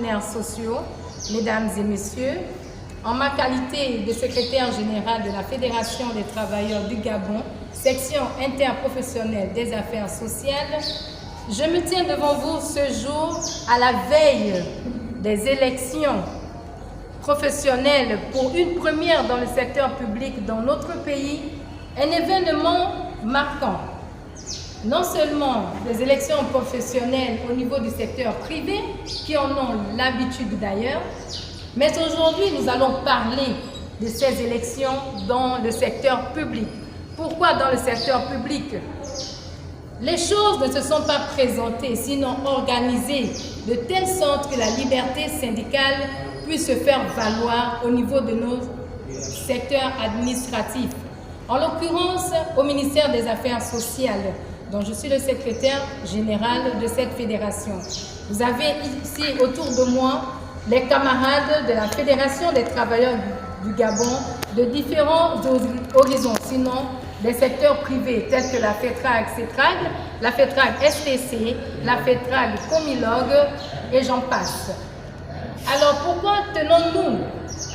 partenaires sociaux, mesdames et messieurs, en ma qualité de secrétaire général de la Fédération des travailleurs du Gabon, section interprofessionnelle des affaires sociales, je me tiens devant vous ce jour à la veille des élections professionnelles pour une première dans le secteur public dans notre pays, un événement marquant. Non seulement les élections professionnelles au niveau du secteur privé, qui en ont l'habitude d'ailleurs, mais aujourd'hui nous allons parler de ces élections dans le secteur public. Pourquoi dans le secteur public? Les choses ne se sont pas présentées, sinon organisées, de telle sorte que la liberté syndicale puisse se faire valoir au niveau de nos secteurs administratifs. En l'occurrence, au ministère des Affaires sociales, dont je suis le secrétaire général de cette fédération. Vous avez ici autour de moi les camarades de la Fédération des travailleurs du Gabon de différents horizons, sinon des secteurs privés tels que la FETRAG, la FETRAG STC, la FETRAG Comilog et j'en passe. Alors pourquoi tenons-nous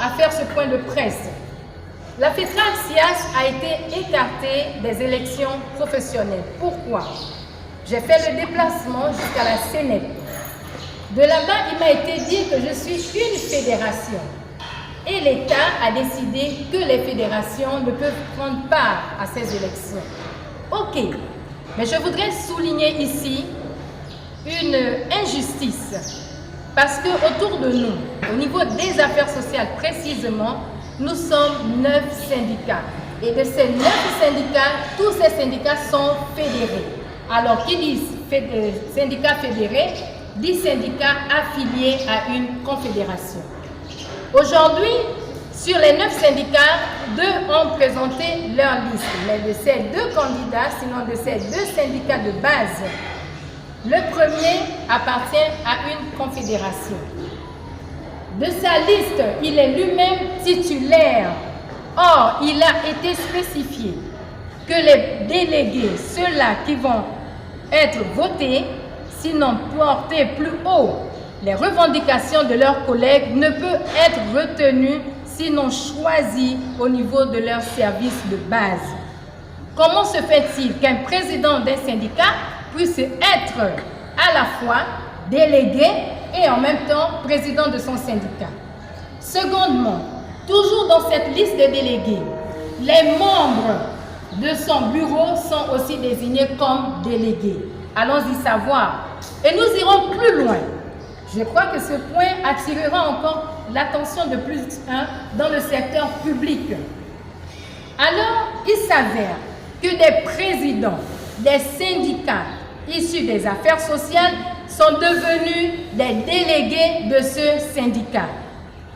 à faire ce point de presse? La FETRAG SIAS a été écartée des élections professionnelles. Pourquoi? J'ai fait le déplacement jusqu'à la CNEP. De là-bas, il m'a été dit que je suis une fédération. Et l'État a décidé que les fédérations ne peuvent prendre part à ces élections. Ok, mais je voudrais souligner ici une injustice. Parce que autour de nous, au niveau des affaires sociales précisément, nous sommes 9 syndicats. Et de ces 9 syndicats, tous ces syndicats sont fédérés. Alors, qui dit syndicats fédérés, dit syndicats affiliés à une confédération. Aujourd'hui, sur les 9 syndicats, 2 ont présenté leur liste. Mais de ces 2 candidats, sinon de ces 2 syndicats de base, le premier appartient à une confédération. De sa liste, il est lui-même titulaire. Or, il a été spécifié que les délégués, ceux-là qui vont être votés, sinon porter plus haut les revendications de leurs collègues, ne peuvent être retenus, sinon choisis au niveau de leur service de base. Comment se fait-il qu'un président d'un syndicat puisse être à la fois délégué et en même temps président de son syndicat? Secondement, toujours dans cette liste de délégués, les membres de son bureau sont aussi désignés comme délégués. Allons-y savoir. Et nous irons plus loin. Je crois que ce point attirera encore l'attention de plus d'un dans le secteur public. Alors, il s'avère que des présidents des syndicats issus des affaires sociales sont devenus des délégués de ce syndicat.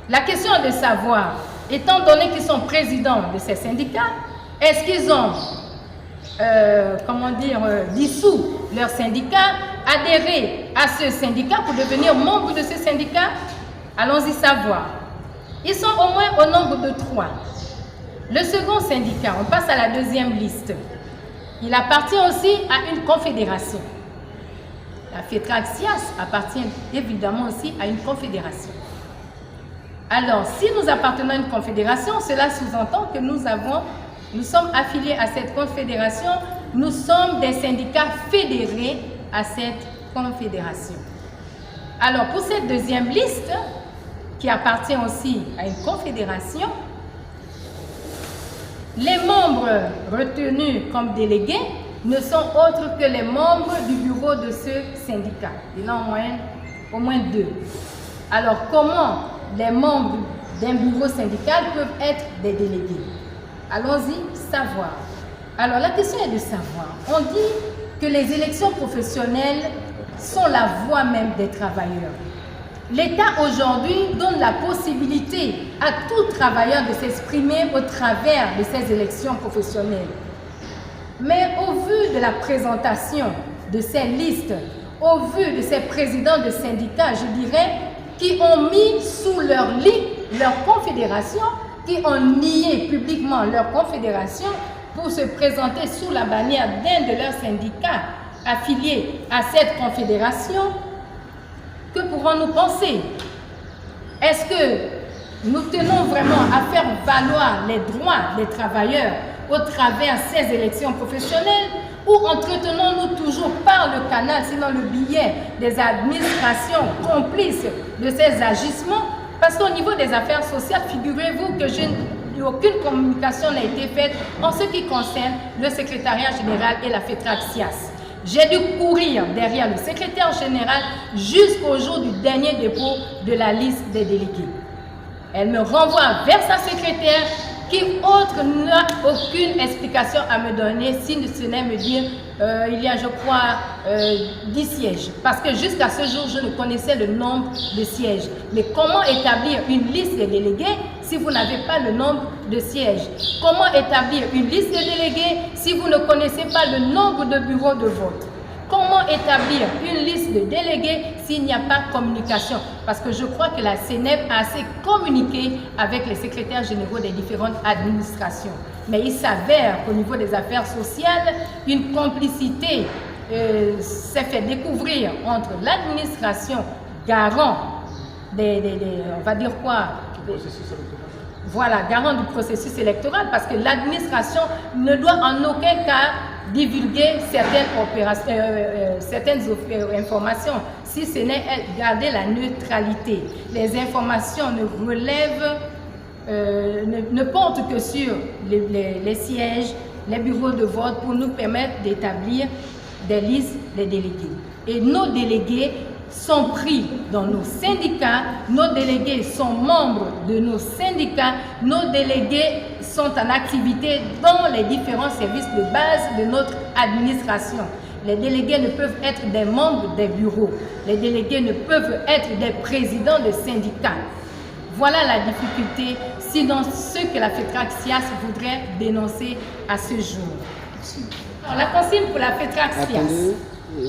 La question est de savoir, étant donné qu'ils sont présidents de ces syndicats, est-ce qu'ils ont dissous leur syndicat, adhéré à ce syndicat pour devenir membre de ce syndicat? Allons-y savoir. Ils sont au moins au nombre de 3. Le second syndicat, on passe à la deuxième liste. Il appartient aussi à une confédération. La FETRAG SIAS appartient évidemment aussi à une confédération. Alors, si nous appartenons à une confédération, cela sous-entend que nous sommes affiliés à cette confédération, nous sommes des syndicats fédérés à cette confédération. Alors, pour cette deuxième liste, qui appartient aussi à une confédération, les membres retenus comme délégués ne sont autres que les membres du bureau de ce syndicat. Il y en a au moins 2. Alors, comment les membres d'un bureau syndical peuvent être des délégués? Allons-y savoir. Alors, la question est de savoir. On dit que les élections professionnelles sont la voix même des travailleurs. L'État aujourd'hui donne la possibilité à tout travailleur de s'exprimer au travers de ces élections professionnelles. Mais au vu de la présentation de ces listes, au vu de ces présidents de syndicats, je dirais, qui ont mis sous leur lit leur confédération, qui ont nié publiquement leur confédération pour se présenter sous la bannière d'un de leurs syndicats affiliés à cette confédération, Que pouvons-nous penser? Est-ce que nous tenons vraiment à faire valoir les droits des travailleurs au travers ces élections professionnelles ou entretenons-nous toujours par le canal, sinon le biais des administrations complices de ces agissements? Parce qu'au niveau des affaires sociales, figurez-vous que aucune communication n'a été faite en ce qui concerne le secrétariat général et la FETRAC-SIAS. J'ai dû courir derrière le secrétaire général jusqu'au jour du dernier dépôt de la liste des délégués. Elle me renvoie vers sa secrétaire qui autre n'a aucune explication à me donner si ce n'est me dire il y a je crois 10 sièges. Parce que jusqu'à ce jour je ne connaissais le nombre de sièges. Mais comment établir une liste des délégués si vous n'avez pas le nombre de sièges? Comment établir une liste des délégués si vous ne connaissez pas le nombre de bureaux de vote? Comment établir une liste de délégués s'il n'y a pas de communication? Parce que je crois que la CNEP a assez communiqué avec les secrétaires généraux des différentes administrations. Mais il s'avère qu'au niveau des affaires sociales, une complicité s'est fait découvrir entre l'administration garant on va dire quoi? Voilà, garant du processus électoral, parce que l'administration ne doit en aucun cas divulguer certaines informations, si ce n'est garder la neutralité. Les informations ne relèvent, ne portent que sur les sièges, les bureaux de vote pour nous permettre d'établir des listes des délégués. Et nos délégués sont pris dans nos syndicats, nos délégués sont membres de nos syndicats, nos délégués sont en activité dans les différents services de base de notre administration. Les délégués ne peuvent être des membres des bureaux, les délégués ne peuvent être des présidents de syndicats. Voilà la difficulté, sinon ce que la FETRAC-SIAS voudrait dénoncer à ce jour. Alors, la consigne pour la FETRAC-SIAS,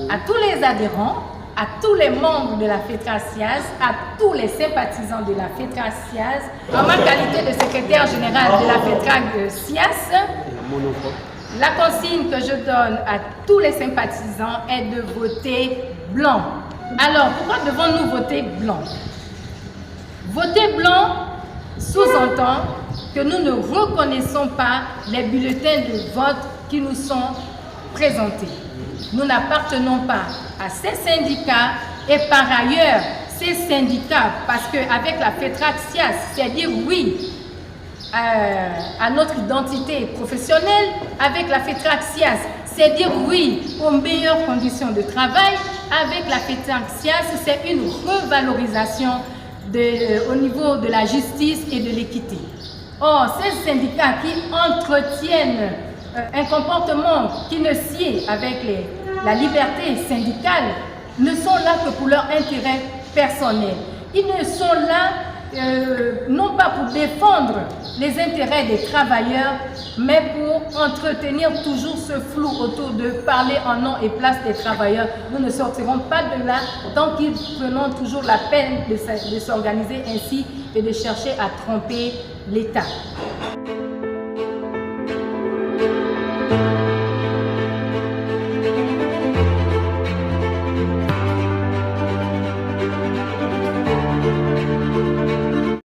à tous les adhérents, à tous les membres de la FETRAC-SIAS, à tous les sympathisants de la FETRAC-SIAS, en ma qualité de secrétaire général de la FETRAC-SIAS, la consigne que je donne à tous les sympathisants est de voter blanc. Alors, pourquoi devons-nous voter blanc? Voter blanc sous-entend que nous ne reconnaissons pas les bulletins de vote qui nous sont présentés. Nous n'appartenons pas à ces syndicats et par ailleurs, ces syndicats, parce qu'avec la FETRAC-SIAS, c'est dire oui à notre identité professionnelle, avec la FETRAC-SIAS, c'est dire oui aux meilleures conditions de travail, avec la FETRAC-SIAS, c'est une revalorisation au niveau de la justice et de l'équité. Or, ces syndicats qui entretiennent un comportement qui ne sied avec la liberté syndicale ne sont là que pour leur intérêt personnel. Ils ne sont là non pas pour défendre les intérêts des travailleurs, mais pour entretenir toujours ce flou autour de parler en nom et place des travailleurs. Nous ne sortirons pas de là tant qu'ils prennent toujours la peine de s'organiser ainsi et de chercher à tromper l'État.